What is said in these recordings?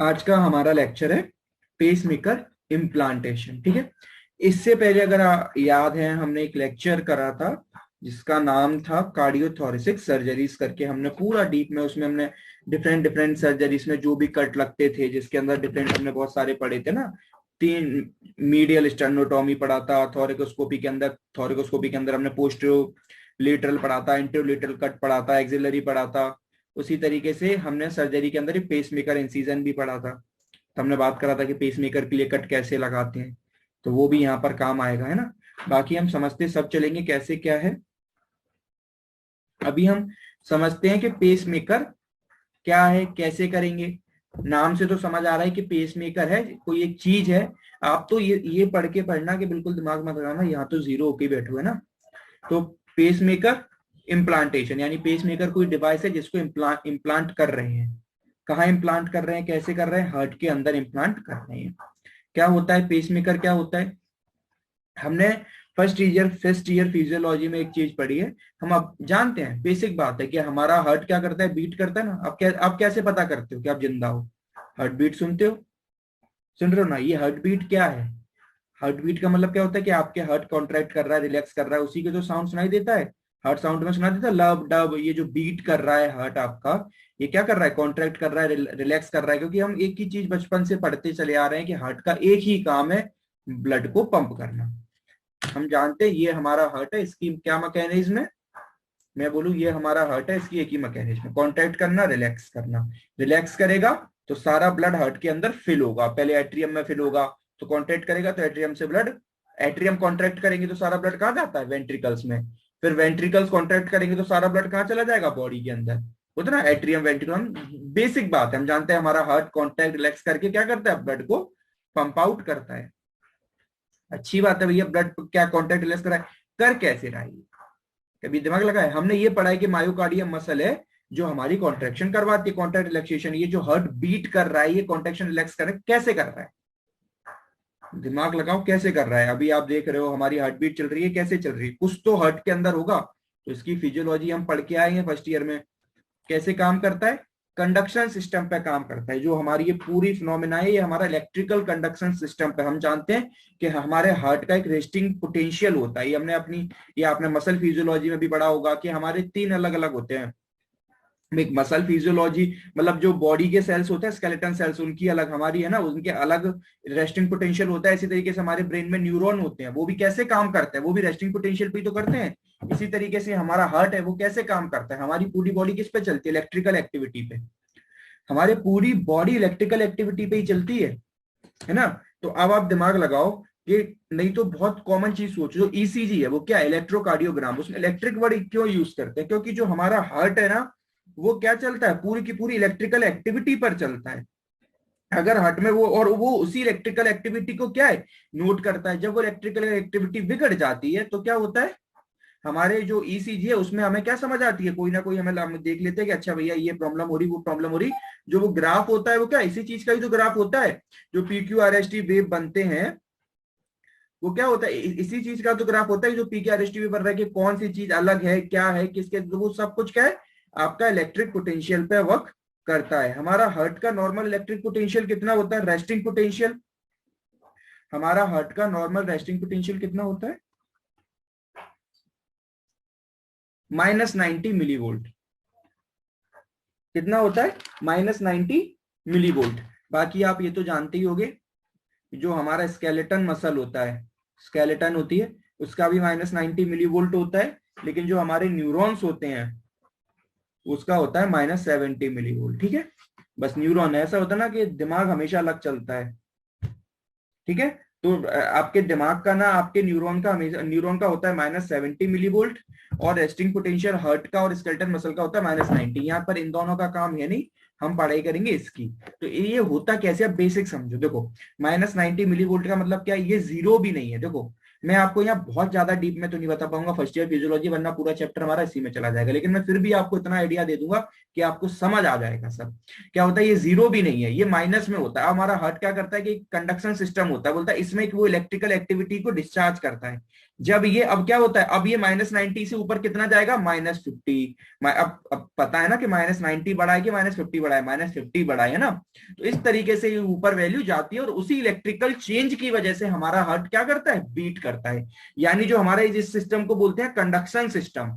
आज का हमारा लेक्चर है पेसमेकर इम्प्लांटेशन। ठीक है, इससे पहले अगर याद है हमने एक लेक्चर करा था जिसका नाम था कार्डियोथोरेसिक सर्जरीज करके। हमने पूरा डीप में उसमें हमने डिफरेंट डिफरेंट सर्जरीज में जो भी कट लगते थे जिसके अंदर डिफरेंट हमने बहुत सारे पढ़े थे ना। तीन मीडियल स्टेनोटॉमी पढ़ा था, थोरिकोस्कोपी के अंदर हमने पोस्टीरियो लेटरल पढ़ा था, इंटीरियो लेटरल कट पढ़ा था, एक्सिलरी पढ़ा था। उसी तरीके से हमने सर्जरी के अंदर ही पेसमेकर इंसीजन भी पढ़ा था। तो हमने बात करा था कि पेसमेकर के लिए कट कैसे लगाते हैं, तो वो भी यहाँ पर काम आएगा, है ना। बाकी हम समझते सब चलेंगे कैसे क्या है। अभी हम समझते हैं कि पेसमेकर क्या है, कैसे करेंगे। नाम से तो समझ आ रहा है कि पेसमेकर है, कोई एक चीज है। आप तो ये पढ़ के पढ़ना कि बिल्कुल दिमाग मत लगाना, यहाँ तो जीरो होके बैठे हुए ना। तो पेसमेकर इम्प्लांटेशन यानी पेसमेकर कोई डिवाइस है जिसको इम्प्लांट कर रहे हैं। कहाँ इम्प्लांट कर रहे हैं, कैसे कर रहे हैं, हार्ट के अंदर इम्प्लांट कर रहे हैं। क्या होता है पेसमेकर, क्या होता है। हमने फर्स्ट ईयर फिजियोलॉजी में एक चीज पढ़ी है। हम अब जानते हैं, बेसिक बात है कि हमारा हार्ट क्या करता है, बीट करता है ना। आप कैसे पता करते हो कि आप जिंदा हो। हार्ट बीट सुनते हो, सुन रहे हो ना। ये हार्ट बीट क्या है, हार्ट बीट का मतलब क्या होता है कि आपके हार्ट कॉन्ट्रैक्ट कर रहा है, रिलैक्स कर रहा है, उसी के जो साउंड सुनाई देता है। हार्ट साउंड में सुनाई देता है लब डब। ये जो बीट कर रहा है हार्ट आपका, ये क्या कर रहा है, कॉन्ट्रैक्ट कर रहा है, रिलैक्स कर रहा है। क्योंकि हम एक ही चीज बचपन से पढ़ते चले आ रहे हैं कि हार्ट का एक ही काम है, ब्लड को पंप करना। हम जानते हैं ये हमारा हार्ट है, इसकी क्या मैकेनिज्म है। मैं बोलूं ये हमारा हार्ट है, इसकी एक ही मैकेनिज्म है, कॉन्ट्रैक्ट करना, रिलैक्स करना। रिलैक्स करेगा तो सारा ब्लड हार्ट के अंदर फिल होगा, पहले एट्रियम में फिल होगा। तो कॉन्ट्रैक्ट करेगा तो एट्रियम से ब्लड, एट्रियम कॉन्ट्रैक्ट करेंगे तो सारा ब्लड कहाँ जाता है, वेंट्रिकल्स में। फिर वेंट्रिकल्स कॉन्ट्रैक्ट करेंगे तो सारा ब्लड कहाँ चला जाएगा, बॉडी के अंदर। होता ना एट्रियम वेंट्रिकल, बेसिक बात है। हम जानते हैं हमारा हार्ट कॉन्ट्रैक्ट रिलैक्स करके क्या करता है, ब्लड को पंप आउट करता है। अच्छी बात है भैया, ब्लड क्या कॉन्ट्रैक्ट रिलैक्स करा है, कर कैसे रहा है। कभी दिमाग लगा है, हमने ये पढ़ा है कि मायोकार्डियम मसल है जो हमारी कॉन्ट्रैक्शन करवाती है, कॉन्ट्रैक्ट रिलैक्सेशन। ये जो हार्ट बीट कर रहा है, ये कॉन्ट्रैक्शन रिलैक्स कर रहा है, कैसे कर रहा है, दिमाग लगाओ कैसे कर रहा है। अभी आप देख रहे हो हमारी हार्ट बीट चल रही है, कैसे चल रही है, कुछ तो हार्ट के अंदर होगा। तो इसकी फिजियोलॉजी हम पढ़ के आए हैं फर्स्ट ईयर में। कैसे काम करता है, कंडक्शन सिस्टम पे काम करता है। जो हमारी ये पूरी फिनोमिना है, ये हमारा इलेक्ट्रिकल कंडक्शन सिस्टम पे। हम जानते हैं कि हमारे हार्ट का एक रेस्टिंग पोटेंशियल होता है। ये हमने अपनी, ये आपने मसल फिजियोलॉजी में भी पढ़ा होगा कि हमारे तीन अलग अलग होते हैं। एक मसल फिजियोलॉजी मतलब जो बॉडी के सेल्स होते हैं, स्केलेटन सेल्स, उनकी अलग, हमारी है ना, उनके अलग रेस्टिंग पोटेंशियल होता है। इसी तरीके से हमारे ब्रेन में न्यूरॉन होते हैं, वो भी कैसे काम करते हैं, वो भी रेस्टिंग पोटेंशियल पे ही तो करते हैं। इसी तरीके से हमारा हार्ट है, वो कैसे काम करता है, हमारी पूरी बॉडी किस पे चलती है, इलेक्ट्रिकल एक्टिविटी पे। हमारे पूरी बॉडी इलेक्ट्रिकल एक्टिविटी पे ही चलती है ना। तो अब आप दिमाग लगाओ कि नहीं तो बहुत कॉमन चीज सोचो, जो ईसीजी है वो क्या है, इलेक्ट्रोकार्डियोग्राम। उसमें इलेक्ट्रिक वर्ड क्यों यूज करते हैं, क्योंकि जो हमारा हार्ट है ना, वो क्या चलता है, पूरी की पूरी इलेक्ट्रिकल एक्टिविटी पर चलता है। अगर हार्ट में वो, और वो उसी इलेक्ट्रिकल एक्टिविटी को क्या है, नोट करता है। जब वो इलेक्ट्रिकल एक्टिविटी बिगड़ जाती है तो क्या होता है, हमारे जो ईसीजी है उसमें हमें क्या समझ आती है, कोई ना कोई हमें हम देख लेते हैं कि अच्छा भैया ये प्रॉब्लम हो रही, वो प्रॉब्लम हो रही। जो वो ग्राफ होता है वो क्या, इसी चीज का ही तो ग्राफ होता है। जो PQRST वेव बनते हैं वो क्या होता है, इसी चीज का तो ग्राफ होता है। जो PQRST वेव बन रहा है कि कौन सी चीज अलग है, क्या है, किसके, तो वो सब कुछ क्या है, आपका इलेक्ट्रिक पोटेंशियल पे वर्क करता है। हमारा हार्ट का नॉर्मल इलेक्ट्रिक पोटेंशियल कितना होता है, रेस्टिंग पोटेंशियल। हमारा हार्ट का नॉर्मल रेस्टिंग पोटेंशियल कितना होता है, -90 मिलीवोल्ट। कितना होता है, -90 मिलीवोल्ट। बाकी आप ये तो जानते ही होंगे, जो हमारा स्केलेटन मसल होता है, स्केलेटन होती है, उसका भी -90 मिलीवोल्ट होता है। लेकिन जो हमारे न्यूरॉन्स होते हैं उसका होता है -70 मिलीवोल्ट। ठीक है, बस न्यूरॉन ऐसा होता है ना कि दिमाग हमेशा अलग चलता है। ठीक है, तो आपके दिमाग का ना, आपके न्यूरॉन का हमेशा, न्यूरॉन का होता है -70 मिलीवोल्ट, और रेस्टिंग पोटेंशियल हार्ट का और स्केलेटन मसल का होता है -90। यहाँ पर इन दोनों का काम है नहीं, हम पढ़ाई करेंगे इसकी। तो ये होता कैसे, आप बेसिक समझो। देखो -90 मिलीवोल्ट का मतलब क्या है, ये जीरो भी नहीं है। देखो मैं आपको यहाँ बहुत ज्यादा डीप में तो नहीं बता पाऊंगा फर्स्ट ईयर फिजियोलॉजी, वरना पूरा चैप्टर हमारा इसी में चला जाएगा, लेकिन मैं फिर भी आपको इतना आइडिया दे दूंगा कि आपको समझ आ जाएगा सब। क्या होता है, ये जीरो भी नहीं है, ये माइनस में होता है। हमारा हार्ट क्या करता है कि कंडक्शन सिस्टम होता है, बोलता है इसमें कि वो इलेक्ट्रिकल एक्टिविटी को डिस्चार्ज करता है। जब ये, अब क्या होता है, अब ये -90 से ऊपर कितना जाएगा, -50। अब पता है ना कि -90 बढ़ा है कि -50 बढ़ा है, -50 बढ़ा है ना। तो इस तरीके से ये ऊपर वैल्यू जाती है, और उसी इलेक्ट्रिकल चेंज की वजह से हमारा हार्ट क्या करता है, बीट करता है। यानी जो हमारे इस सिस्टम को बोलते हैं कंडक्शन सिस्टम,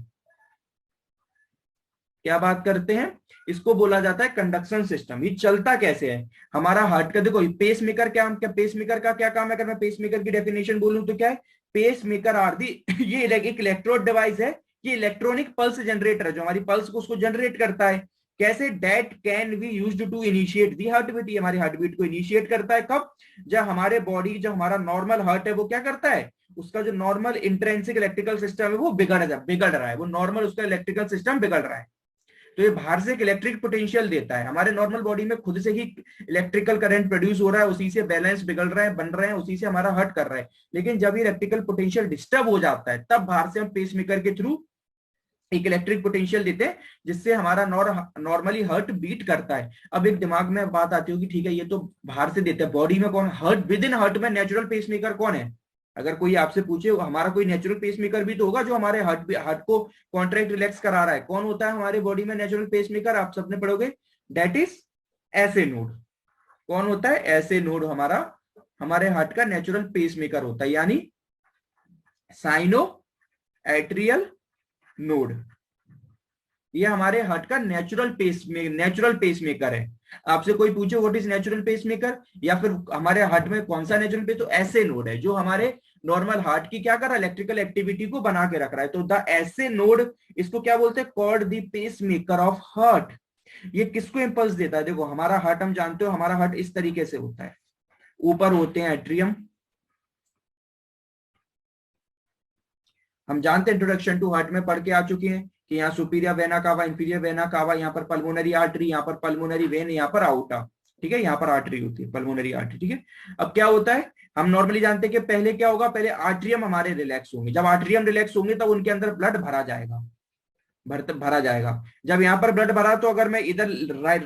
क्या बात करते हैं, इसको बोला जाता है कंडक्शन सिस्टम। ये चलता कैसे है हमारा हार्ट का, देखो पेस मेकर क्या पेस मेकर का क्या काम है, अगर मैं पेस मेकर की डेफिनेशन बोलूं तो क्या है, पेस मेकर आर दी ये एक इलेक्ट्रोड डिवाइस है, ये इलेक्ट्रॉनिक पल्स जनरेटर है, जो हमारी पल्स को उसको जनरेट करता है। कैसे, that can be used to initiate the heart beat, हमारी हार्ट बीट को इनिशिएट करता है कब, जब हमारे बॉडी, जो हमारा नॉर्मल हार्ट है वो क्या करता है, उसका जो नॉर्मल इंट्रेंसिक इलेक्ट्रिकल सिस्टम है वो बिगड़ रहा है, वो नॉर्मल उसका इलेक्ट्रिकल सिस्टम बिगड़ रहा है। तो ये बाहर से एक इलेक्ट्रिक पोटेंशियल देता है, हमारे नॉर्मल बॉडी में खुद से ही इलेक्ट्रिकल करंट प्रोड्यूस हो रहा है, उसी से बैलेंस बिगड़ रहा है, बन रहे हैं, उसी से हमारा हर्ट कर रहा है। लेकिन जब ये इलेक्ट्रिकल पोटेंशियल डिस्टर्ब हो जाता है, तब बाहर से हम पेस मेकर के थ्रू एक इलेक्ट्रिक पोटेंशियल देते हैं, जिससे हमारा नॉर्मली हर्ट बीट करता है। अब एक दिमाग में बात आती होगी, ठीक है ये तो बाहर से देते हैं, बॉडी में कौन, हर्ट विद इन हर्ट में नेचुरल पेस मेकर कौन है। अगर कोई आपसे पूछे हमारा कोई नेचुरल पेस मेकर भी तो होगा जो हमारे हार्ट को कॉन्ट्रैक्ट रिलैक्स करा रहा है, कौन होता है हमारे बॉडी में नेचुरल पेस मेकर, आप सबने पढ़ोगे, डेट इज ऐसे नोड। कौन होता है, ऐसे नोड हमारा हमारे हार्ट का नेचुरल पेस मेकर होता है, यानी साइनो एट्रियल नोड। ये हमारे हार्ट का नेचुरल पेस मेकर है। आपसे कोई पूछे what is natural pacemaker, या फिर हमारे हार्ट में कौन सा नेचुरल पेस, तो ऐसे नोड है जो हमारे नॉर्मल हार्ट की क्या कर रहा है, इलेक्ट्रिकल एक्टिविटी को बना के रख रहा है। तो द ऐसे नोड, इसको क्या बोलते हैं, called the pacemaker of heart. ये किसको इंपल्स देता है, देखो हमारा हार्ट, हम जानते हो हमारा हार्ट इस तरीके से होता है, ऊपर होते हैं एट्रियम, हम जानते हैं इंट्रोडक्शन टू हार्ट में पढ़ के आ चुके हैं कि यहाँ superior vena cava, inferior vena cava, यहाँ पर पल्मोनरी आर्टरी, यहाँ पर पल्मोनरी वेन, यहाँ पर आउटा, ठीक है, यहाँ पर आर्टरी होती है, पल्मोनरी आर्टरी, ठीक है। अब क्या होता है, हम नॉर्मली जानते हैं कि पहले क्या होगा, पहले आर्ट्रियम हमारे रिलैक्स होंगे, जब आर्ट्रियम रिलैक्स होंगे तब उनके अंदर ब्लड भरा जाएगा, भरा जाएगा। जब यहाँ पर ब्लड भरा, तो अगर मैं इधर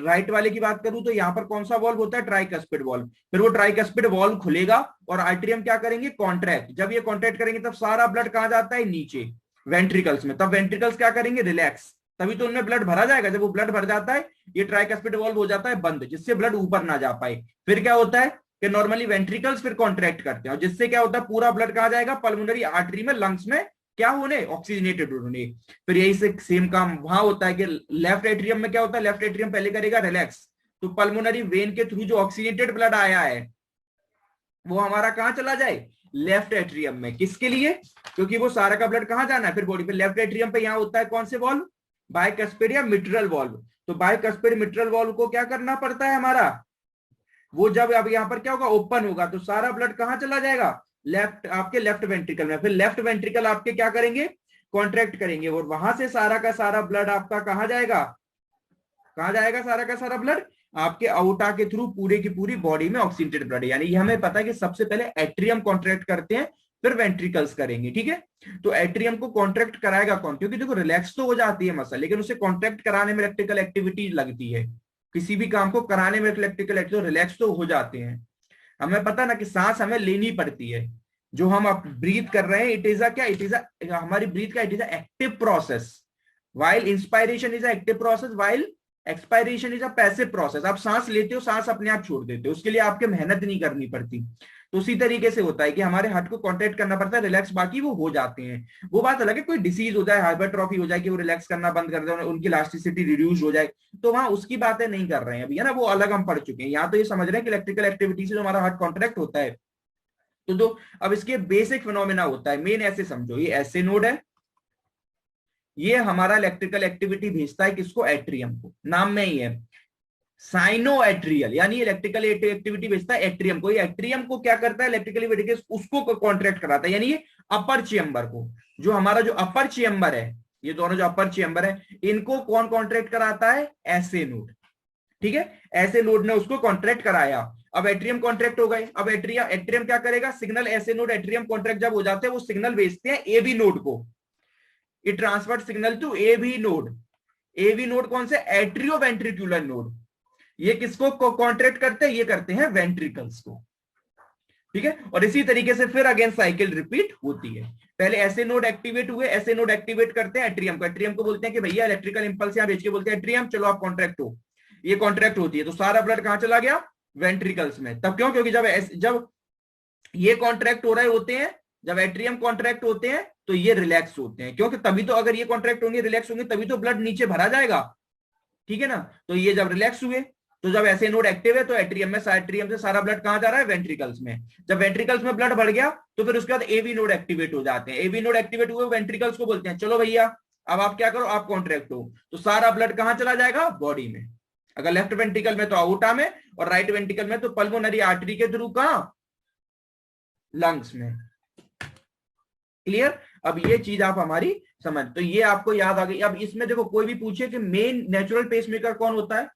राइट वाले की बात करूं तो यहाँ पर कौन सा वॉल्व होता है, ट्राइकस्पिड वॉल्व। फिर वो ट्राइकस्पिड वॉल्व खुलेगा और आर्ट्रियम क्या करेंगे, कॉन्ट्रैक्ट। जब ये कॉन्ट्रैक्ट करेंगे तब सारा ब्लड कहाँ जाता है, नीचे वेंट्रिकल्स में। तब वेंट्रिकल्स क्या करेंगे, रिलैक्स, तभी तो उनमें ब्लड भरा जाएगा। जब वो ब्लड भर जाता है, ये ट्राइकस्पिड वॉल्व हो जाता है बंद, जिससे ब्लड ऊपर ना जा पाए। फिर क्या होता है कि नॉर्मली वेंट्रिकल्स फिर कॉन्ट्रैक्ट करते हैं, और जिससे क्या होता है, पूरा ब्लड कहाँ जाएगा, पल्मोनरी आर्टरी में, लंग्स में क्या होने, ऑक्सीजनेटेड होने। फिर यही से सेम काम वहां होता है कि लेफ्ट एट्रियम में क्या होता है, लेफ्ट एट्रियम पहले करेगा रिलैक्स, तो पल्मोनरी वेन के थ्रू जो ऑक्सीजनेटेड ब्लड आया है वो हमारा कहां चला जाए, लेफ्ट एट्रियम में। किसके लिए, क्योंकि वो सारा का ब्लड कहां जाना है फिर बॉडी पे, लेफ्ट एट्रियम पे। यहां होता है कौन से वॉल्व, बाइकस्पिड या मिट्रल वॉल्व। तो बाइकस्पिड मिट्रल वॉल्व को क्या करना पड़ता है हमारा, वो जब अब यहां पर क्या होगा, ओपन होगा, तो सारा ब्लड कहां चला जाएगा, लेफ्ट, आपके लेफ्ट वेंट्रिकल में। फिर लेफ्ट वेंट्रिकल आपके क्या करेंगे, कॉन्ट्रैक्ट करेंगे, और वहां से सारा का सारा ब्लड आपका कहां जाएगा, कहां जाएगा सारा का सारा ब्लड, आपके आउटा के थ्रू पूरे की पूरी बॉडी में ऑक्सीजनेटेड ब्लड। यानी ये हमें पता है कि सबसे पहले एट्रियम कॉन्ट्रैक्ट करते हैं, फिर वेंट्रिकल्स करेंगे, ठीक है। तो एट्रियम को कॉन्ट्रैक्ट कराएगा कौन, क्योंकि देखो रिलैक्स तो हो जाती है मसल, लेकिन उसे कॉन्ट्रैक्ट कराने में इलेक्ट्रिकल एक्टिविटी लगती है। किसी भी काम को कराने में इलेक्ट्रिकल एक्टिविटी, रिलैक्स तो हो जाते हैं। हमें पता ना कि सांस हमें लेनी पड़ती है, जो हम अब ब्रीथ कर रहे हैं, इट इज अ क्या, इट इज अ, हमारी ब्रीथ का it is a active process, while inspiration is a active process, while expiration is a passive process. आप सांस लेते हो, सांस अपने आप छोड़ देते हो, उसके लिए आपके मेहनत नहीं करनी पड़ती। तो उसी तरीके से होता है कि हमारे हार्ट को कॉन्ट्रैक्ट करना पड़ता है, रिलैक्स बाकी वो हो जाते हैं। वो बात अलग है, कोई डिसीज हो जाए, हाइपरट्रॉफी हो जाए कि वो रिलैक्स करना बंद कर दे, उनकी इलास्टिसिटी रिड्यूस हो जाए, तो वहां उसकी बातें नहीं कर रहे हैं अभी, है ना, वो अलग हम पढ़ चुके हैं। यहाँ तो ये समझ रहे हैं कि इलेक्ट्रिकल एक्टिविटी से जो हमारा हार्ट कॉन्ट्रैक्ट होता है, तो जो अब इसके बेसिक फिनोमेना होता है, मेन ऐसे समझो, ये ऐसे नोड है, ये हमारा इलेक्ट्रिकल एक्टिविटी भेजता है किसको, एट्रियम को, नाम में ही है साइनो एट्रियल, यानी इलेक्ट्रिकल एक्टिविटी भेजता है एट्रियम को। ये एट्रियम को क्या करता है, इलेक्ट्रिकली उसको कॉन्ट्रैक्ट कराता है, यानी ये अपर चेम्बर को, जो हमारा जो अपर चेम्बर है, ये दोनों जो अपर चेम्बर है, इनको कौन कॉन्ट्रैक्ट कराता है, ऐसे नोड, ठीक है। ऐसे नोड ने उसको कॉन्ट्रैक्ट कराया। अब एट्रियम कॉन्ट्रैक्ट हो गए। अब एट्रियम क्या करेगा, सिग्नल ऐसे नोड एट्रियम कॉन्ट्रैक्ट जब हो जाते हैं वो सिग्नल भेजते हैं ए बी नोड को, it transfer signal to A B node. A B node कौन से, एट्रियो वेंट्रिकुलर नोड। ये किसको कॉन्ट्रैक्ट करते हैं, ये करते हैं वेंट्रिकल्स को, ठीक है। और इसी तरीके से फिर अगेन साइकिल रिपीट होती है। पहले ऐसे नोड एक्टिवेट हुए, ऐसे नोड एक्टिवेट करते हैं एट्रियम को, एट्रियम को बोलते हैं कि भैया इलेक्ट्रिकल इंपल्स यहां भेज के बोलते हैं एट्रियम चलो आप कॉन्ट्रैक्ट हो, ये कॉन्ट्रैक्ट होती है तो सारा ब्लड कहां चला गया, वेंट्रिकल्स में। तब क्यों, क्योंकि जब ये कॉन्ट्रैक्ट हो रहे होते हैं, जब एट्रियम कॉन्ट्रैक्ट होते हैं तो ये रिलैक्स होते हैं, क्योंकि तभी तो, अगर ये कॉन्ट्रैक्ट होंगे रिलैक्स होंगे तभी तो ब्लड नीचे भरा जाएगा, ठीक है ना। तो ये जब रिलैक्स हुए, तो जब ऐसे नोड एक्टिव है तो एट्रियम से सारा ब्लड कहां जा रहा है, वेंट्रिकल्स में। जब वेंट्रिकल्स में ब्लड बढ़ गया तो फिर उसके बाद एवी नोड एक्टिवेट हो जाते हैं। एवी नोड एक्टिवेट हुए वेंट्रिकल्स को बोलते हैं चलो भैया अब आप क्या करो, आप कॉन्ट्रैक्ट हो, तो सारा ब्लड कहां चला जाएगा, बॉडी में। अगर लेफ्ट वेंट्रिकल में तो आउटा में, और राइट वेंट्रिकल में तो पल्मोनरी आर्टरी के थ्रू कहां, लंग्स में। क्लियर। अब ये चीज आप हमारी समझ, तो ये आपको याद आ गई। अब इसमें देखो कोई भी पूछे कि मेन नेचुरल पेसमेकर कौन होता है,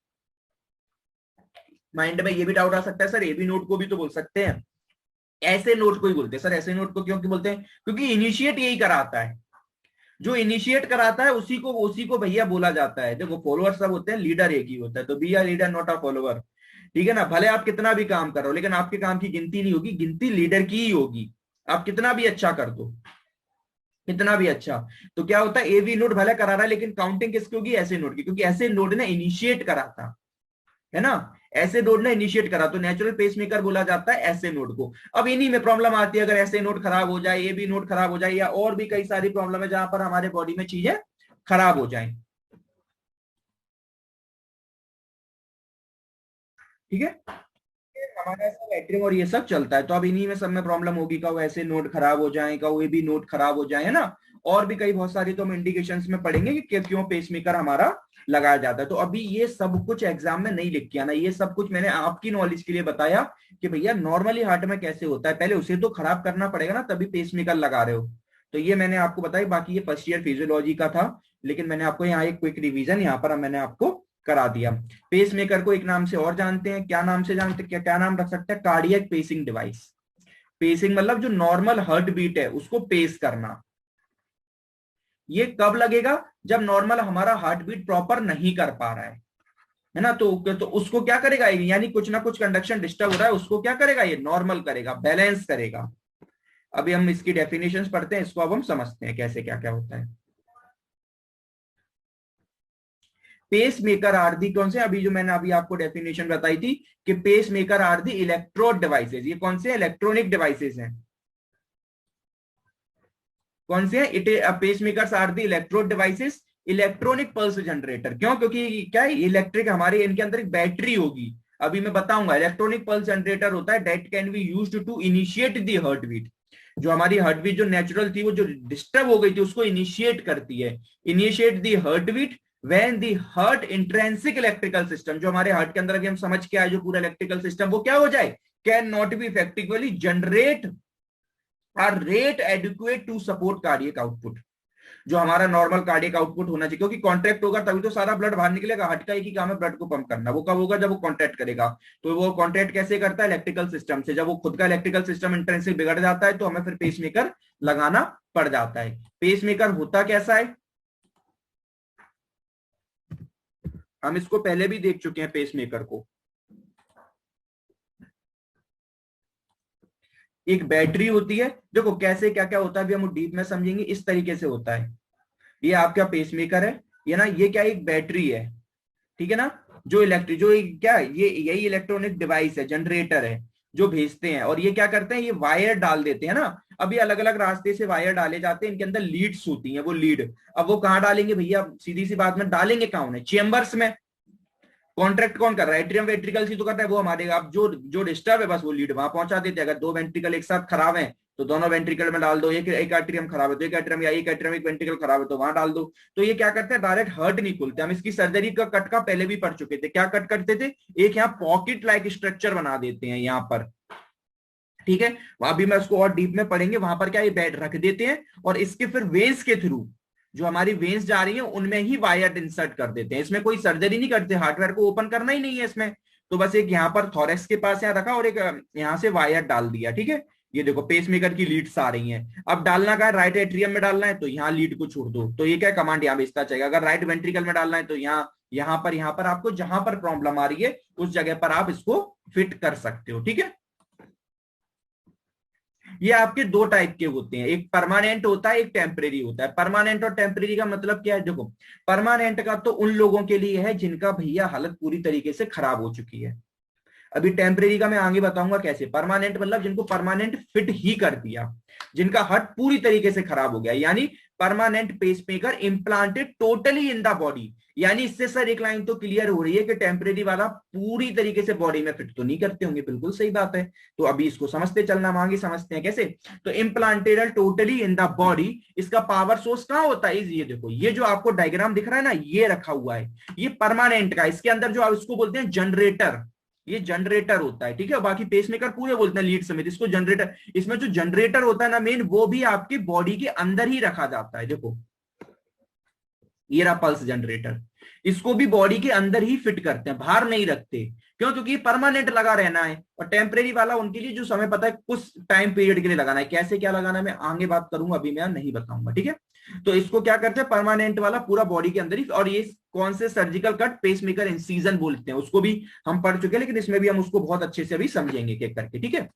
माइंड में ये भी डाउट आ सकता है, सर एबी नोड को भी तो बोल सकते हैं, ऐसे नोड को ही बोलते हैं। सर ऐसे नोड को क्यों बोलते हैं, क्योंकि इनिशिएट यही कराता है, जो इनिशिएट कराता है उसी को भैया बोला जाता है। देखो फॉलोअर सब होते हैं, लीडर एक ही होता है, तो be are leader not a follower, ठीक है ना। भले आप कितना भी काम कर रहे हो लेकिन आपके काम की गिनती नहीं होगी, गिनती लीडर की ही होगी। आप कितना भी अच्छा कर दो, कितना भी अच्छा, तो क्या होता है एवी नोड भले करा रहा है लेकिन काउंटिंग किसकी होगी, ऐसे नोड की, क्योंकि ऐसे नोड ने इनिशिएट करा था, है ना। ऐसे नोड ने इनिशिएट करा तो नेचुरल पेसमेकर बोला जाता है ऐसे नोड को। अब इन्हीं में प्रॉब्लम आती है, अगर ऐसे नोड खराब हो जाए, ये भी नोड खराब हो जाए, या और भी कई सारी प्रॉब्लम है जहां पर हमारे बॉडी में चीजें खराब हो जाए, ठीक है। हमारा सब एट्रियम और ये सब चलता है, तो अब इन्हीं में सब में प्रॉब्लम होगी, का वो ऐसे नोड खराब हो जाए, का वो भी नोड खराब हो जाए, है ना। और भी कई बहुत सारी तो हम इंडिकेशंस में पढ़ेंगे कि क्यों पेसमेकर हमारा लगाया जाता है। तो अभी ये सब कुछ एग्जाम में नहीं लिख के आना, ये सब कुछ मैंने आपकी नॉलेज के लिए बताया कि भैया नॉर्मली हार्ट में कैसे होता है, पहले उसे तो खराब करना पड़ेगा ना, तभी पेसमेकर लगा रहे हो। तो ये मैंने आपको बताई, बाकी ये फर्स्ट ईयर फिजियोलॉजी का था, लेकिन मैंने आपको यहाँ एक क्विक रिविजन यहाँ पर मैंने आपको करा दिया। पेसमेकर को एक नाम से और जानते हैं, क्या नाम से जानते हैं, क्या नाम रख सकते हैं, कार्डियक पेसिंग डिवाइस। पेसिंग मतलब जो नॉर्मल हार्ट बीट है उसको पेस करना। ये कब लगेगा, जब नॉर्मल हमारा हार्ट बीट प्रॉपर नहीं कर पा रहा है ना। तो उसको क्या करेगा, यानी कुछ ना कुछ कंडक्शन डिस्टर्ब हो रहा है, उसको क्या करेगा, ये नॉर्मल करेगा, बैलेंस करेगा। अभी हम इसकी डेफिनेशंस पढ़ते हैं, इसको अब हम समझते हैं कैसे क्या क्या होता है। पेस मेकर आर दी कौन से, अभी जो मैंने अभी आपको डेफिनेशन बताई थी कि pacemaker are the electrode devices, ये कौन से इलेक्ट्रॉनिक डिवाइसेस हैं, कौन से हैं, it pacemakers are the electrode devices, electronic pulse generator. क्यों, क्योंकि क्या है इलेक्ट्रिक हमारे इनके अंदर एक बैटरी होगी, अभी मैं बताऊंगा। इलेक्ट्रॉनिक पल्स जनरेटर होता है that can be used to initiate the heart beat. जो हमारी हार्ट बीट जो नेचुरल थी वो जो डिस्टर्ब हो गई थी उसको इनिशिएट करती है, initiate the heart beat when the heart intrinsic electrical system, जो हमारे हार्ट के अंदर अभी हम समझ के आए जो पूरा इलेक्ट्रिकल सिस्टम वो क्या हो जाए, can not be effectively generate a rate adequate to support cardiac output। जो हमारा नॉर्मल कार्डियक आउटपुट होना चाहिए, क्योंकि कॉन्ट्रैक्ट होगा तभी तो सारा ब्लड बाहर निकलेगा। हार्ट का एक ही काम है ब्लड को पंप करना, वो कब होगा, जब वो कॉन्ट्रैक्ट करेगा। तो वो कॉन्ट्रैक्ट कैसे करता है, इलेक्ट्रिकल सिस्टम से। जब वो खुद का इलेक्ट्रिकल सिस्टम इंट्रिंसिक बिगड़ जाता है तो हमें फिर पेसमेकर लगाना पड़ जाता है। पेसमेकर होता कैसा है, हम इसको पहले भी देख चुके हैं पेसमेकर को। एक बैटरी होती है, देखो कैसे क्या क्या होता है अभी हम डीप में समझेंगे। इस तरीके से होता है, ये आपका पेसमेकर है, ये ना, ये क्या एक बैटरी है, ठीक है ना। जो क्या ये यही इलेक्ट्रॉनिक डिवाइस है, जनरेटर है जो भेजते हैं, और ये क्या करते हैं, ये वायर डाल देते हैं ना। अभी अलग अलग रास्ते से वायर डाले जाते हैं, इनके अंदर लीड्स होती हैं, वो लीड अब वो कहाँ डालेंगे भैया, सीधी सी बात में डालेंगे कहाँ उन्हें, चेम्बर्स में। कॉन्ट्रैक्ट कौन कर रहा है, एट्रियम वेंट्रिकल ही तो करता है वो हमारे। अब जो डिस्टर्ब है बस वो लीड वहां पहुंचा देते हैं। अगर दो वेंट्रिकल एक साथ खराब है तो दोनों वेंट्रिकल में डाल दो, एक एट्रियम खराब है तो एक एट्रियम, या एक एट्रियम एक वेंट्रिकल खराब है तो वहां डाल दो। तो ये क्या करते हैं, डायरेक्ट हर्ट नहीं खुलते। हम इसकी सर्जरी का कट का पहले भी पढ़ चुके थे, क्या कट करते थे, एक यहाँ पॉकेट लाइक स्ट्रक्चर बना देते हैं यहाँ पर, ठीक है। अभी मैं उसको और डीप में पढ़ेंगे, वहां पर क्या ये बेड रख देते हैं और इसके फिर वेन्स के थ्रू जो हमारी वेन्स जा रही है उनमें ही वायर इंसर्ट कर देते हैं। इसमें कोई सर्जरी नहीं करते, हार्डवेयर को ओपन करना ही नहीं है इसमें। तो बस एक यहाँ पर थोरेक्स के पास यहाँ रखा और एक यहाँ से वायर डाल दिया, ठीक है। ये देखो पेसमेकर की लीड्स आ रही हैं। अब डालना का है राइट एट्रियम में डालना है तो यहाँ लीड को छोड़ दो, तो ये क्या कमांड यहाँ भेजता चाहिए। अगर राइट वेंट्रिकल में डालना है तो यहाँ पर आपको जहां पर प्रॉब्लम आ रही है उस जगह पर आप इसको फिट कर सकते हो, ठीक है। ये आपके दो टाइप के होते हैं, एक परमानेंट होता है, एक टेम्परेरी होता है। परमानेंट और टेम्परेरी का मतलब क्या है, देखो परमानेंट का तो उन लोगों के लिए है जिनका भैया हालत पूरी तरीके से खराब हो चुकी है। अभी टेम्परेरी का मैं आगे बताऊंगा कैसे। परमानेंट मतलब जिनको परमानेंट फिट ही कर दिया, जिनका हार्ट पूरी तरीके से खराब हो गया, यानी permanent pacemaker implanted totally in the body. यानी इससे सर एक लाइन तो क्लियर हो रही है कि टेम्परेरी वाला पूरी तरीके से बॉडी में फिट तो नहीं करते होंगे, बिल्कुल सही बात है। तो अभी इसको समझते चलना, आगे समझते हैं कैसे। तो implanted totally in the body, इसका पावर सोर्स कहां होता है, ये देखो ये जो आपको डायग्राम दिख रहा है ना, ये रखा हुआ है, ये परमानेंट का। इसके अंदर जो आप इसको बोलते हैं जनरेटर, ये जनरेटर होता है, ठीक है। बाकी पेसमेकर पूरे बोलते हैं लीड समेत, इसको जनरेटर। इसमें जो जनरेटर होता है ना मेन, वो भी आपकी बॉडी के अंदर ही रखा जाता है। देखो ये रहा पल्स जनरेटर, इसको भी बॉडी के अंदर ही फिट करते हैं, बाहर नहीं रखते। क्यों, क्योंकि परमानेंट लगा रहना है। और टेम्परेरी वाला उनके लिए जो समय पता है कुछ टाइम पीरियड के लिए लगाना है। कैसे क्या लगाना है मैं आगे बात करूंगा, अभी मैं नहीं बताऊंगा, ठीक है। तो इसको क्या करते हैं, परमानेंट वाला पूरा बॉडी के अंदर ही। और ये कौन से सर्जिकल कट पेसमेकर इंसीजन बोलते हैं, उसको भी हम पढ़ चुके हैं, लेकिन इसमें भी हम उसको बहुत अच्छे से अभी समझेंगे एक करके, ठीक है।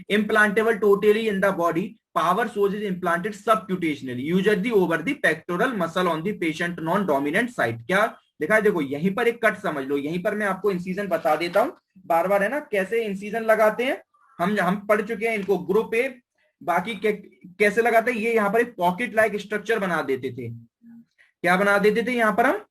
implantable totally in the body, power source is implanted subcutaneously usually over the pectoral muscle on the patient non dominant side। क्या लिखा है, देखो यहीं पर एक कट समझ लो, यहीं पर मैं आपको इंसीजन बता देता हूं बार बार, है ना, कैसे इंसीजन लगाते हैं। हम पढ़ चुके हैं इनको ग्रुप ए। बाकी कैसे लगाते हैं, ये यहाँ पर एक पॉकेट लाइक स्ट्रक्चर बना देते थे। क्या बना देते थे, यहाँ पर हम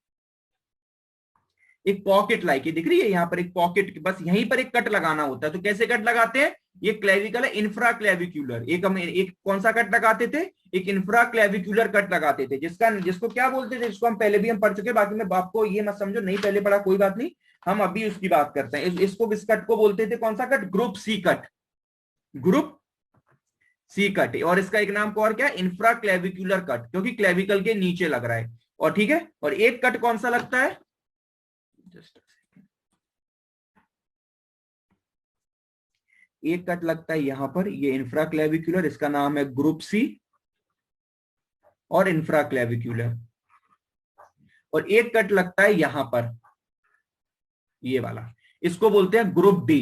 एक पॉकेट लाइक, ये दिख रही है यहाँ पर एक पॉकेट, बस यहीं पर एक कट लगाना होता है। तो कैसे कट लगाते हैं, ये क्लेविकल है, इंफ्रा क्लेविक्यूलर। एक कौन सा कट लगाते थे, एक इंफ्रा क्लेविक्यूलर कट लगाते थे, जिसको क्या बोलते थे, जिसको हम पहले भी हम पढ़ चुके हैं। बाकी में आपको ये मत समझो नहीं पहले पढ़ा, कोई बात नहीं, हम अभी उसकी बात करते हैं। इसको इस कट को बोलते थे कौन सा cut, group C cut, group C cut. और इसका एक नाम को और क्या, इंफ्रा क्लेविक्यूलर कट, क्योंकि क्लेविकल के नीचे लग रहा है। और ठीक है, और एक कट कौन सा लगता है, एक कट लगता है यहां पर, ये इंफ्रा क्लेविक्यूलर, इसका नाम है ग्रुप सी और इंफ्रा क्लेविक्यूलर। और एक कट लगता है यहां पर, ये वाला, इसको बोलते हैं group D,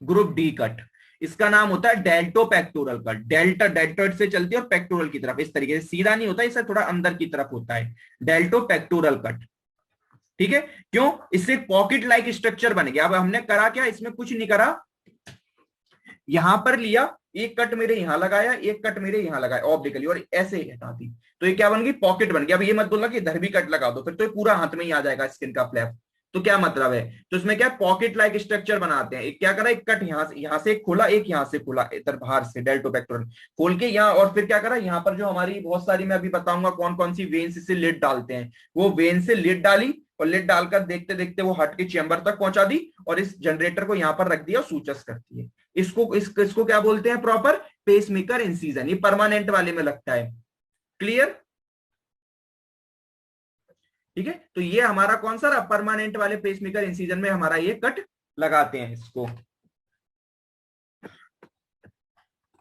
group D cut. इसका नाम होता है delto pectoral cut. Delta delta से चलती है और पेक्टोरल की तरफ इस तरीके से, सीधा नहीं होता, इससे थोड़ा अंदर की तरफ होता है, डेल्टो पेक्टोरल कट, ठीक है। क्यों, इससे पॉकेट लाइक स्ट्रक्चर बन गया। अब हमने करा क्या, इसमें कुछ नहीं करा, यहां पर लिया, एक कट मेरे यहां लगाया, एक कट मेरे यहां लगाया ऑब्लिकली, और ऐसे ही हटा दी, तो ये क्या बन गई, पॉकेट बन गया। अब ये मत बोलना कि इधर भी कट लगा दो, फिर तो ये पूरा हाथ में ही आ जाएगा स्किन का फ्लैप, तो क्या मतलब है। तो इसमें क्या पॉकेट लाइक स्ट्रक्चर बनाते हैं। एक क्या करा, एक कट यहां से खोला, एक यहां से खोला, इधर बाहर से डेल्टो पेक्टोरल खोल के यहाँ, और फिर क्या करा, यहाँ पर जो हमारी बहुत सारी, मैं अभी बताऊंगा कौन कौन सी वेन्स से लिड डालते हैं, वो वेन से लिड डाली, और लिड डालकर देखते देखते वो हार्ट के चेंबर तक पहुंचा दी, और इस जनरेटर को यहाँ पर रख दिया, सूचस करती है। इसको क्या बोलते हैं, प्रॉपर पेसमेकर इंसीजन। ये परमानेंट वाले में लगता है, क्लियर, ठीक है। तो ये हमारा कौन सा रहा, परमानेंट वाले पेसमेकर इंसीजन में हमारा ये कट लगाते हैं इसको।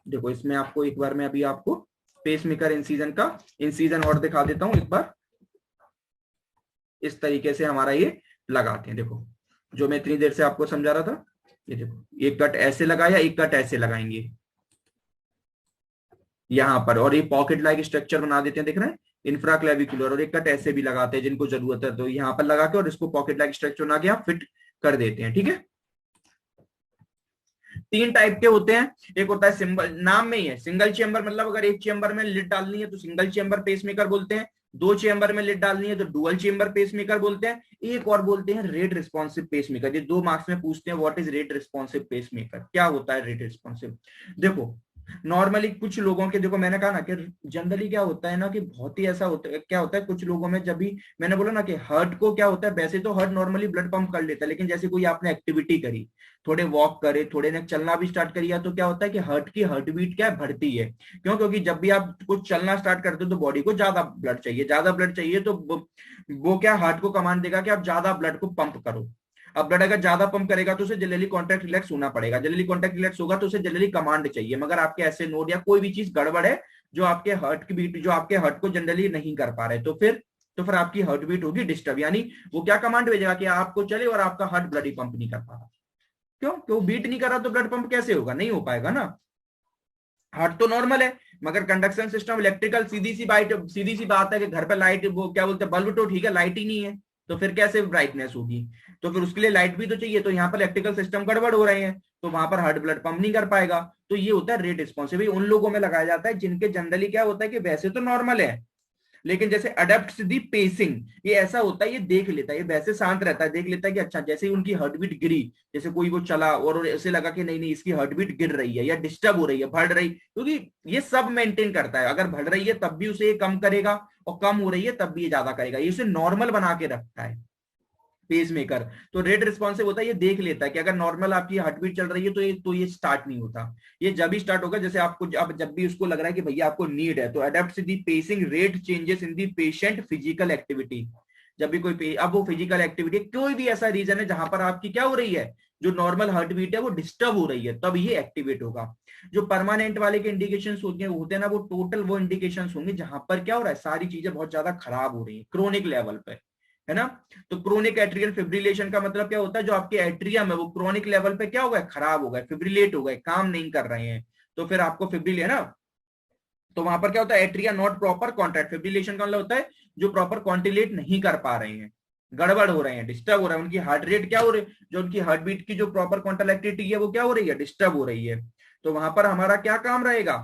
देखो इसमें आपको एक बार मैं अभी आपको पेसमेकर इंसीजन का इंसीजन और दिखा देता हूं एक बार। इस तरीके से हमारा ये लगाते हैं, देखो जो मैं इतनी देर से आपको समझा रहा था, ये देखो एक कट ऐसे लगाया, एक कट ऐसे लगाएंगे यहां पर, और ये पॉकेट लाइक स्ट्रक्चर बना देते हैं, देख रहे हैं, इंफ्रा क्लेविकुलर। और एक कट ऐसे भी लगाते हैं जिनको जरूरत है, तो यहां पर लगा के और इसको पॉकेट लाइक स्ट्रक्चर बना के आप फिट कर देते हैं, ठीक है। तीन टाइप के होते हैं, एक होता है सिंगल, नाम में ही है सिंगल चेंबर, मतलब अगर एक चेंबर में लिड डालनी है तो सिंगल चेंबर पेसमेकर बोलते हैं, दो चेंबर में लिड डालनी है तो डुअल चेंबर पेसमेकर बोलते हैं, एक और बोलते हैं रेट रिस्पॉन्सिव पेसमेकर। ये 2 मार्क्स में पूछते हैं, what is rate responsive pacemaker, क्या होता है रेट रिस्पॉन्सिव। देखो नॉर्मली कुछ लोगों के, देखो मैंने कहा ना कि जनरली क्या होता है ना कि बहुत ही ऐसा होता है, क्या होता है कुछ लोगों में, जब भी मैंने बोला ना कि हार्ट को क्या होता है, वैसे तो हार्ट नॉर्मली ब्लड पंप कर लेता है, लेकिन जैसे कोई आपने एक्टिविटी करी, थोड़े वॉक करे, थोड़े ने चलना भी स्टार्ट करिया, तो क्या होता है कि हार्ट की हार्ट बीट क्या है, बढ़ती है। क्यों, क्योंकि जब भी आप कुछ चलना स्टार्ट करते हो तो बॉडी को ज्यादा ब्लड चाहिए, ज्यादा ब्लड चाहिए, तो वो क्या हार्ट को कमांड देगा कि आप ज्यादा ब्लड को पंप करो। अब ब्लड अगर ज्यादा पंप करेगा तो उसे जनरली कॉन्ट्रैक्ट रिलैक्स होना पड़ेगा, जनरली कॉन्ट्रैक्ट रिलैक्स होगा तो उसे जनरली कमांड चाहिए, मगर आपके ऐसे नोड या कोई भी चीज गड़बड़ है जो आपके हार्ट की बीट, जो आपके हार्ट को जनरली नहीं कर पा रहे, तो फिर आपकी हार्ट बीट होगी डिस्टर्ब। यानी वो क्या कमांड भेजेगा कि आपको चले और आपका हार्ट ब्लड ही पंप नहीं कर पा रहा। क्यों? क्यों बीट नहीं कर रहा तो ब्लड पंप कैसे होगा? नहीं हो पाएगा ना। हार्ट तो नॉर्मल है मगर कंडक्शन सिस्टम इलेक्ट्रिकल, सीधी सी बात है कि घर पे लाइट, वो क्या बोलते हैं, बल्ब तो ठीक है, लाइट ही नहीं है तो फिर कैसे ब्राइटनेस होगी? तो फिर उसके लिए लाइट भी तो चाहिए, तो यहाँ पर इलेक्ट्रिकल सिस्टम गड़बड़ हो रहे हैं तो वहां पर हार्ट ब्लड पंप नहीं कर पाएगा। तो ये होता है रेट रिस्पॉन्सिव, उन लोगों में लगाया जाता है जिनके जनरली क्या होता है कि वैसे तो नॉर्मल है लेकिन जैसे अडेप्ट दी पेसिंग, ये ऐसा होता है, ये देख लेता है, ये वैसे शांत रहता है, देख लेता है कि अच्छा जैसे ही उनकी हार्ट बीट गिरी, जैसे कोई वो चला और ऐसे लगा कि नहीं नहीं इसकी हार्ट बीट गिर रही है या डिस्टर्ब हो रही है, बढ़ रही, क्योंकि ये सब मेंटेन करता है, अगर बढ़ रही है तब भी उसे ये कम करेगा और कम हो रही है तब भी ये ज्यादा करेगा, ये उसे नॉर्मल बना के रखता है पेस मेकर। तो रेट रिस्पॉन्सिव होता है, ये देख लेता है कि अगर नॉर्मल आपकी हार्ट बीट चल रही है तो ये स्टार्ट नहीं होता, ये जब ही स्टार्ट होगा जैसे आपको अब जब भी उसको लग रहा है कि भैया आपको नीड है, तो adapt the pacing rate changes in the patient physical activity. जब भी अब वो फिजिकल एक्टिविटी कोई भी ऐसा रीजन है जहां पर आपकी क्या हो रही है, जो नॉर्मल हार्ट बीट है वो डिस्टर्ब हो रही है, तब ये एक्टिवेट होगा। जो परमानेंट वाले के इंडिकेशन होते हैं ना, वो टोटल वो इंडिकेशन होंगे जहां पर क्या हो रहा है, सारी चीजें बहुत ज्यादा खराब हो रही है क्रोनिक लेवल पे, है ना। तो क्रोनिक एट्रियल फिब्रिलेशन का मतलब क्या होता है, जो आपके एट्रियम है वो क्रोनिक लेवल पे क्या हो गए, खराब हो गए, फिब्रिलेट हो गए, काम नहीं कर रहे हैं, तो फिर आपको फिब्रिल है ना, तो वहां पर क्या होता है, atria not proper contract, fibrillation का मतलब होता है जो प्रॉपर कॉन्टिलेट नहीं कर पा रहे हैं, गड़बड़ हो रहे हैं, डिस्टर्ब हो रहा है, उनकी हार्ट रेट क्या हो रही है, जो उनकी हार्ट बीट की जो प्रॉपर कॉन्ट्रैक्टिविटी है वो क्या हो रही है, डिस्टर्ब हो रही है। तो वहां पर हमारा क्या काम रहेगा,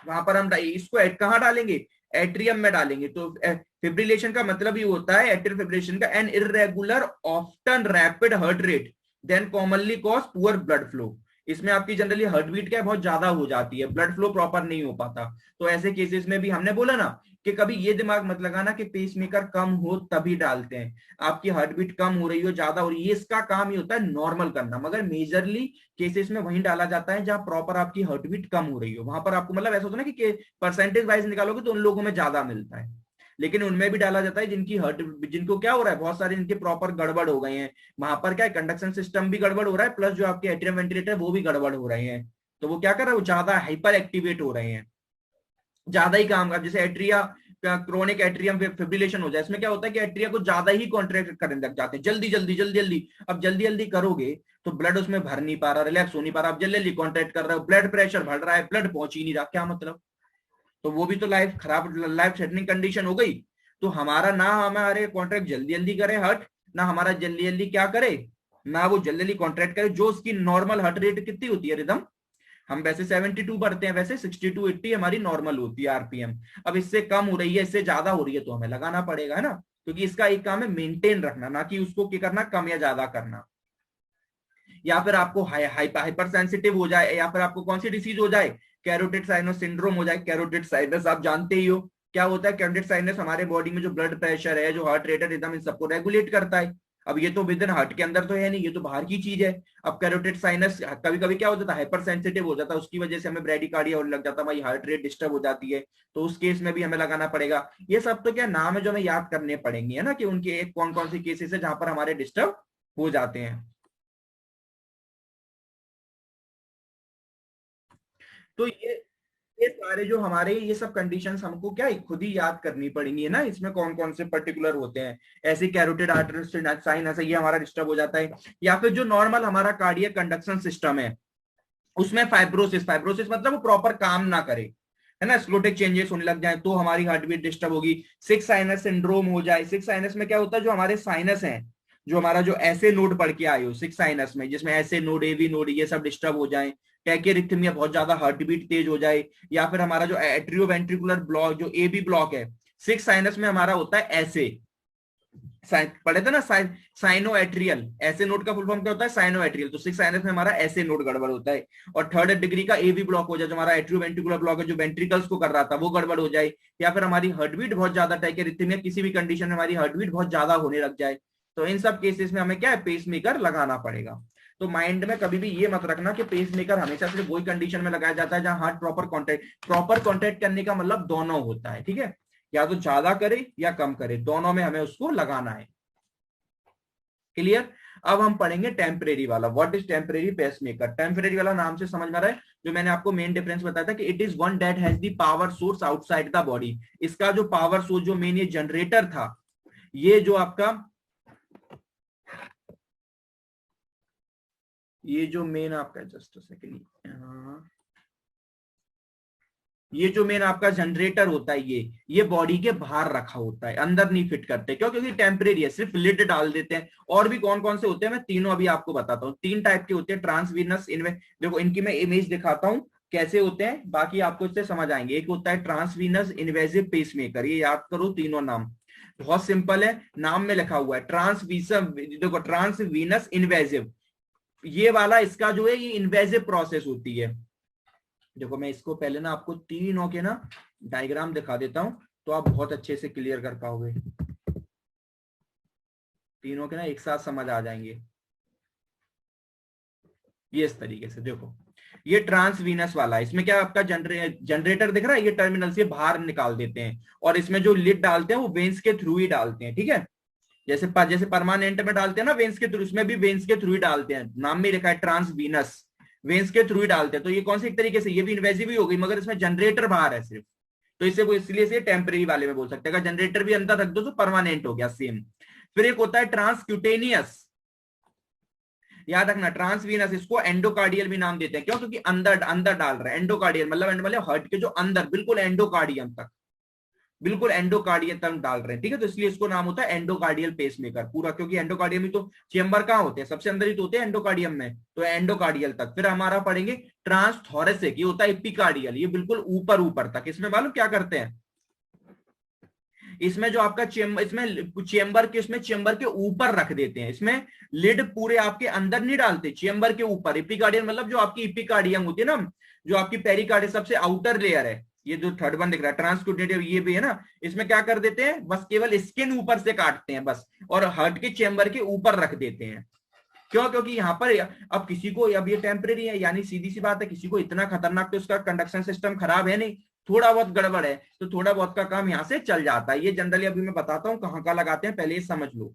वहां पर हम इसको कहां डालेंगे, एट्रियम में डालेंगे। तो फिब्रिलेशन का मतलब ही होता है, एट्रियल फिब्रिलेशन का, an irregular often rapid heart rate then commonly cause poor blood flow. इसमें आपकी जनरली हार्ट बीट क्या बहुत ज्यादा हो जाती है, ब्लड फ्लो प्रॉपर नहीं हो पाता। तो ऐसे केसेस में भी हमने बोला ना कि कभी ये दिमाग मत लगाना कि पेसमेकर कम हो तभी डालते हैं, आपकी हार्ट बीट कम हो रही हो, ज्यादा हो रही है, इसका काम ही होता है नॉर्मल करना, मगर मेजरली केसेस में वहीं डाला जाता है जहां प्रॉपर आपकी हार्ट बीट कम हो रही हो, वहां पर आपको मतलब ऐसा होता है ना कि परसेंटेज वाइज निकालोगे तो उन लोगों में ज्यादा मिलता है, लेकिन उनमें भी डाला जाता है जिनकी हार्ट, जिनको क्या हो रहा है, बहुत सारे इनके प्रॉपर गड़बड़ हो गए हैं, वहां पर क्या है, कंडक्शन सिस्टम भी गड़बड़ हो रहा है, प्लस जो आपके एट्रियम वेंटिलेटर वो भी गड़बड़ हो रहे हैं, तो वो क्या कर रहा है, वो ज्यादा हाइपर एक्टिवेट हो रहे हैं, ज्यादा ही काम कर, जैसे एट्रिया क्रोनिक एट्रियम फिब्रिलेशन हो जाए, इसमें क्या होता है कि एट्रिया को ज्यादा ही कॉन्ट्रैक्ट करने लग जाते हैं, जल्दी जल्दी जल्दी जल्दी। अब जल्दी जल्दी करोगे तो ब्लड उसमें भर नहीं पा रहा, रिलैक्स हो नहीं पा रहा, आप जल्दी जल्दी कॉन्ट्रैक्ट कर रहे हो, ब्लड प्रेशर बढ़ रहा है, ब्लड पहुंच ही नहीं रहा, क्या मतलब, तो वो भी तो लाइफ खराब, लाइफ थ्रेटनिंग कंडीशन हो गई। तो हमारा ना हमारे कॉन्ट्रैक्ट जल्दी जल्दी करे हर्ट, ना हमारा जल्दी जल्दी क्या करे, ना वो जल्दी जल्दी कॉन्ट्रैक्ट करे, जो उसकी नॉर्मल हार्ट रेट कितनी होती है रिदम, हम वैसे 72 पढ़ते हैं, वैसे 62-80 हमारी नॉर्मल होती है आरपीएम। अब इससे कम हो रही है, इससे ज्यादा हो रही है, तो हमें लगाना पड़ेगा, है ना, क्योंकि इसका एक काम है मेंटेन रखना, ना कि उसको क्या करना, कम या ज्यादा करना। या फिर आपको हाइपर सेंसिटिव हो जाए, या फिर आपको कौन सी डिसीज हो जाए, कैरोटिड साइनस सिंड्रोम हो जाए। कैरोटिड साइनस आप जानते ही हो क्या होता है, कैरोटिड साइनस हमारे बॉडी में जो ब्लड प्रेशर है, जो हार्ट रेट है, रिदम, इन सबको रेगुलेट करता है। अब ये तो विद इन हार्ट के अंदर तो है नहीं, ये तो बाहर की चीज है। अब कैरोटिड साइनस कभी कभी क्या हो जाता है, हाइपर सेंसिटिव हो जाता है, उसकी वजह से हमें ब्रेडिकार्डिया होने लग जाता है, हमारी हार्ट रेट डिस्टर्ब हो जाती है, तो उस केस में भी हमें लगाना पड़ेगा। ये सब तो क्या नाम है जो हमें याद करने पड़ेंगे, है ना, कि उनके एक कौन कौन सी केसेस है जहां पर हमारे डिस्टर्ब हो जाते हैं। तो ये सारे जो हमारे ये सब कंडीशंस हमको क्या है, खुद ही याद करनी पड़ेंगी, है ना, इसमें कौन कौन से पर्टिकुलर होते हैं। ऐसे कैरोटिड आर्टरी साइन ऐसे ये हमारा डिस्टर्ब हो जाता है, या फिर जो नॉर्मल हमारा कार्डियक कंडक्शन सिस्टम है उसमें फाइब्रोसिस, फाइब्रोसिस मतलब वो प्रॉपर काम ना करे, है ना, स्क्लेरोटिक चेंजेस होने लग जाए तो हमारी हार्ट बीट डिस्टर्ब होगी। सिक्स साइनस सिंड्रोम हो जाए, सिक्स साइनस में क्या होता है, जो हमारे साइनस हैं, जो हमारा जो ऐसे नोड पढ़ के आए हो सिक्स साइनस में, जिसमें ऐसे नोड, एवी नोड, ये सब डिस्टर्ब हो जाए, टैकेरिथमिया, बहुत ज्यादा हार्ट बीट तेज हो जाए, या फिर हमारा जो एट्रियो वेंट्रिकुलर ब्लॉक, जो एबी ब्लॉक है सिक्स साइनस में हमारा होता है ऐसे, पढ़े थे ना साइनो एट्रियल, ऐसे नोड का फुल फॉर्म क्या होता है, साइनो एट्रियल, तो सिक्स साइनस में हमारा ऐसे नोड गड़बड़ होता है। और थर्ड डिग्री का एवी ब्लॉक हो जाए, जो हमारा एट्रियो वेंट्रिकुलर ब्लॉक है, जो वेंट्रिकल्स को कर रहा था, वो गड़बड़ हो जाए, या फिर हमारी हार्ट बीट बहुत ज्यादा टैकेरिथमिया, किसी भी कंडीशन में हमारी हार्ट बीट बहुत ज्यादा होने लग जाए, तो इन सब केसेस में हमें क्या है, पेस मेकर लगाना पड़ेगा। तो माइंड में कभी भी ये मत रखना कि पेस मेकर हमेशा सिर्फ वही कंडीशन में लगाया जाता है जहां हार्ट प्रॉपर कॉन्ट्रैक्ट करने का मतलब दोनों होता है, ठीक है, या तो ज्यादा करे या कम करे, दोनों में हमें उसको लगाना है। क्लियर। अब हम पढ़ेंगे टेम्परेरी वाला। What is temporary pacemaker. Temporary वाला नाम से समझ में आ रहा है, जो मैंने आपको मेन डिफरेंस बताया था कि it is one that has the power source outside the body. इसका जो पावर सोर्स, जो मेन ये जनरेटर था, ये जो आपका ये जो मेन आपका जस्ट सेकेंड, ये जो मेन आपका जनरेटर होता है, ये बॉडी के बाहर रखा होता है, अंदर नहीं फिट करते। क्यों? क्योंकि टेम्परेरी है, सिर्फ लिड डाल देते हैं। और भी कौन कौन से होते हैं मैं तीनों अभी आपको बताता हूँ। तीन टाइप के होते हैं ट्रांसवीनस इनवे, देखो इनकी मैं इमेज दिखाता हूँ कैसे होते हैं, बाकी आपको इससे समझ आएंगे। एक होता है ट्रांसवीनस इन्वेजिव पेसमेकर, ये याद करो तीनों नाम, बहुत सिंपल है, नाम में लिखा हुआ है ट्रांसवीसम। देखो ट्रांसवीनस इन्वेजिव, ये वाला इसका जो है ये इन्वेजिव प्रोसेस होती है। देखो मैं इसको पहले ना आपको तीनों के ना डायग्राम दिखा देता हूं, तो आप बहुत अच्छे से क्लियर कर पाओगे, तीनों के ना एक साथ समझ आ जाएंगे। ये इस तरीके से देखो, ये ट्रांसवीनस वाला है, इसमें क्या आपका जनरेटर दिख रहा है, ये टर्मिनल से बाहर निकाल देते हैं, और इसमें जो लिड डालते हैं वो वेंस के थ्रू ही डालते हैं, ठीक है। जैसे परमानेंट में डालते हैं ना वेंस के थ्रू, इसमें भी वेंस के थ्रू ही डालते हैं, नाम में लिखा है ट्रांसवीनस, वेंस के थ्रू ही डालते हैं। तो ये कौन सी एक तरीके से, ये भी इन्वेजिव ही हो गई, मगर इसमें जनरेटर बाहर है सिर्फ, तो इसे वो इसलिए से टेम्परेरी वाले में बोल सकते हैं। अगर जनरेटर भी अंदर रख दो तो परमानेंट हो गया सेम। फिर एक होता है ट्रांसक्यूटेनियस, याद रखना ट्रांसवीनस, इसको एंडोकार्डियल भी नाम देते हैं। क्यों? क्योंकि अंदर अंदर डाल रहे हैं, एंडोकार्डियल मतलब हार्ट के जो अंदर बिल्कुल एंडोकार्डियम तक, बिल्कुल एंडोकार्डियल तक डाल रहे हैं, ठीक है। तो इसलिए इसको नाम होता है एंडोकार्डियल पेसमेकर पूरा, क्योंकि एंडोकार्डियम में तो चेंबर कहां होते हैं, सबसे अंदर ही तो होते हैं एंडोकार्डियम में, तो एंडोकार्डियल तक। फिर हमारा पढ़ेंगे ट्रांसथोरेसिक, ये होता है एपिकार्डियल, ये बिल्कुल ऊपर ऊपर तक। इसमें मालूम क्या करते हैं, इसमें जो आपका चेंबर, इसमें चेंबर के, इसमें चेंबर के ऊपर रख देते हैं, इसमें लिड पूरे आपके अंदर नहीं डालते, चेंबर के ऊपर। एपिकार्डियम मतलब जो आपकी एपिकार्डियम होती है ना, जो आपकी पेरिकार्डियम सबसे आउटर लेयर है, ये जो थर्ड वन दिख रहा है ट्रांसक्यूटेटिव, ये भी है ना, इसमें क्या कर देते हैं, बस केवल स्किन ऊपर से काटते हैं बस, और हार्ट के चेंबर के ऊपर रख देते हैं। क्यों? क्योंकि यहाँ पर अब किसी को, अब ये टेम्परेरी है, यानी सीधी सी बात है, किसी को इतना खतरनाक तो उसका कंडक्शन सिस्टम खराब है नहीं, थोड़ा बहुत गड़बड़ है, तो थोड़ा बहुत का काम यहाँ से चल जाता है। ये जनरली अभी मैं बताता हूँ कहाँ का लगाते हैं, पहले ये समझ लो।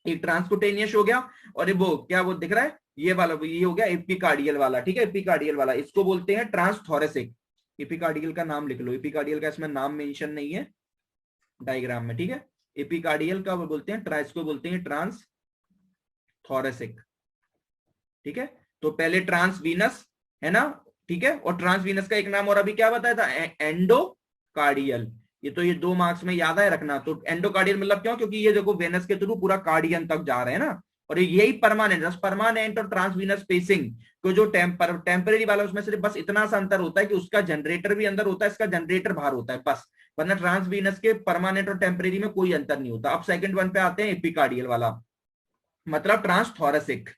एक ट्रांसकुटेनियस हो गया, और वो क्या वो दिख रहा है, ये वाला, ये हो गया एपिकार्डियल वाला, ठीक है। एपिकार्डियल वाला इसको बोलते हैं ट्रांसथोरेसिक। एपिकार्डियल का नाम लिख लो, एपिकार्डियल का इसमें नाम मेंशन नहीं है डायग्राम में, ठीक है। एपिकार्डियल का बोलते हैं, इसको बोलते हैं ट्रांसथोरेसिक, ठीक है। तो पहले ट्रांसवीनस है ना, ठीक है, और ट्रांसवीनस का एक नाम और अभी क्या बताया था, एंडोकार्डियल। ये तो ये 2 मार्क्स में याद है रखना। तो एंडोकार्डियल मतलब क्यों? क्योंकि ये देखो वेनस के थ्रू पूरा कार्डियन तक जा रहे हैं ना, और यही परमानेंट और ट्रांसवीनस स्पेसिंग को जो टेम्परेरी वाला, उसमें सिर्फ बस इतना सा अंतर होता है कि उसका जनरेटर भी अंदर होता है, इसका जनरेटर बाहर होता है बस, वरना ट्रांसवीनस के परमानेंट और टेम्परेरी में कोई अंतर नहीं होता। अब सेकंड वन पे आते हैं, एपिकार्डियल वाला मतलब ट्रांसथोरेसिक।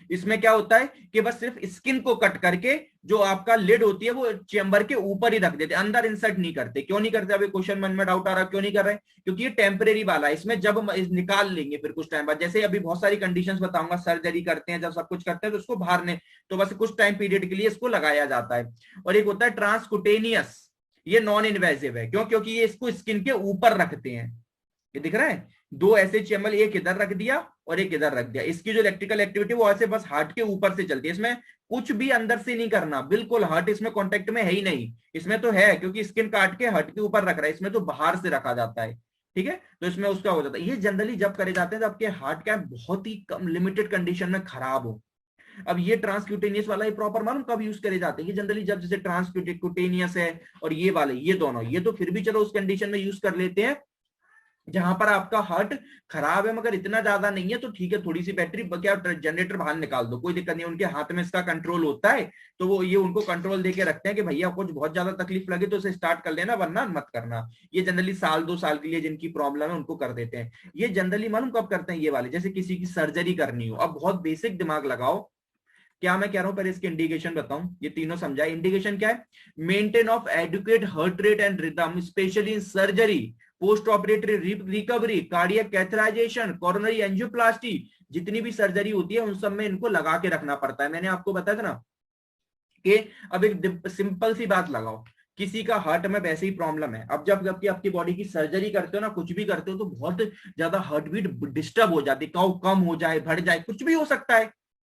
इसमें क्या होता है कि बस सिर्फ स्किन को कट करके जो आपका लिड होती है वो चेंबर के ऊपर ही रख देते, अंदर इंसर्ट नहीं करते। क्यों नहीं करते? अभी क्वेश्चन मन में डाउट आ रहा, क्यों नहीं कर रहे? क्योंकि ये टेम्परेरी वाला है, इसमें जब निकाल लेंगे फिर कुछ टाइम बाद, जैसे अभी बहुत सारी कंडीशंस बताऊंगा, सर्जरी करते हैं जब सब कुछ करते हैं तो उसको बाहर ने, तो बस कुछ टाइम पीरियड के लिए इसको लगाया जाता है। और एक होता है ट्रांसकुटेनियस, ये नॉन इन्वेजिव है। क्यों? क्योंकि ये इसको स्किन के ऊपर रखते हैं। ये दिख रहा है, 2 ऐसे चैम्बर, एक इधर रख दिया और एक इधर रख दिया। इसकी जो इलेक्ट्रिकल एक्टिविटी वो ऐसे बस हार्ट के ऊपर से चलती है, इसमें कुछ भी अंदर से नहीं करना, बिल्कुल हार्ट इसमें कांटेक्ट में है ही नहीं। इसमें तो है क्योंकि स्किन काट के हार्ट के ऊपर रख रहा है, इसमें तो बाहर से रखा जाता है, ठीक है। तो इसमें उसका हो जाता है। ये जनरली जब करे जाते हैं जब आपके हार्ट का बहुत ही कम लिमिटेड कंडीशन में खराब हो। अब ये ट्रांसक्यूटेनियस वाला ही प्रॉपर मालूम कब यूज करे जाते हैं, ये जनरली जब जैसे ट्रांसक्यूटेनियस है और ये वाले, ये दोनों, ये तो फिर भी चलो उस कंडीशन में यूज कर लेते हैं जहां पर आपका हार्ट खराब है मगर इतना ज्यादा नहीं है, तो ठीक है, थोड़ी सी बैटरी क्या जनरेटर बाहर निकाल दो, कोई दिक्कत नहीं। उनके हाथ में इसका कंट्रोल होता है, तो वो ये उनको कंट्रोल देके रखते हैं कि भैया कुछ बहुत ज्यादा तकलीफ लगे तो इसे स्टार्ट कर लेना, वरना मत करना। ये जनरली 1-2 साल के लिए जिनकी प्रॉब्लम है उनको कर देते हैं। ये जनरली मालूम कब करते हैं ये वाले, जैसे किसी की सर्जरी करनी हो। अब बहुत बेसिक दिमाग लगाओ, क्या मैं कह रहा हूं, पर इसके इंडिकेशन बताऊं, ये तीनों समझाए। इंडिकेशन क्या है? Maintain of adequate heart rate and rhythm specially in surgery, post operatory recovery, cardiac catheterization, coronary angioplasty, जितनी भी सर्जरी होती है उन सब में इनको लगा के रखना पड़ता है। मैंने आपको बताया था ना कि अब एक सिंपल सी बात लगाओ किसी का हार्ट में वैसे ही प्रॉब्लम है। अब जब जबकि आपकी बॉडी की सर्जरी करते हो ना, कुछ भी करते हो, तो बहुत ज्यादा हार्ट बीट डिस्टर्ब हो जाती है, कम हो जाए, बढ़ जाए, कुछ भी हो सकता है,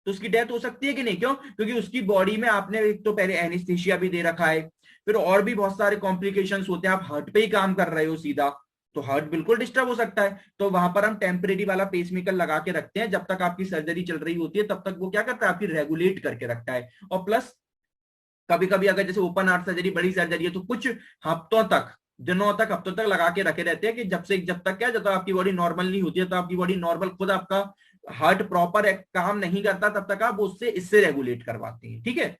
तो उसकी डेथ हो सकती है कि नहीं? क्यों? क्योंकि उसकी बॉडी में आपने एक तो पहले एनेस्थीसिया भी दे रखा है, फिर और भी बहुत सारे कॉम्प्लिकेशंस होते हैं, आप हार्ट पे ही काम कर रहे हो सीधा, तो हार्ट बिल्कुल डिस्टर्ब हो सकता है। तो वहां पर हम टेम्परेरी वाला पेसमेकर लगा के रखते हैं, जब तक आपकी सर्जरी चल रही होती है तब तक वो क्या करता है, आपकी रेगुलेट करके रखता है। और प्लस कभी कभी अगर जैसे ओपन हार्ट सर्जरी, बड़ी सर्जरी है, तो कुछ हफ्तों तक, दिनों तक, हफ्तों तक लगा के रखे रहते हैं कि जब तक क्या, जब तक आपकी बॉडी नॉर्मल नहीं होती है, तो आपकी बॉडी नॉर्मल खुद आपका हार्ट प्रॉपर काम नहीं करता, तब तक आप उससे इससे रेगुलेट करवाते हैं। ठीक है?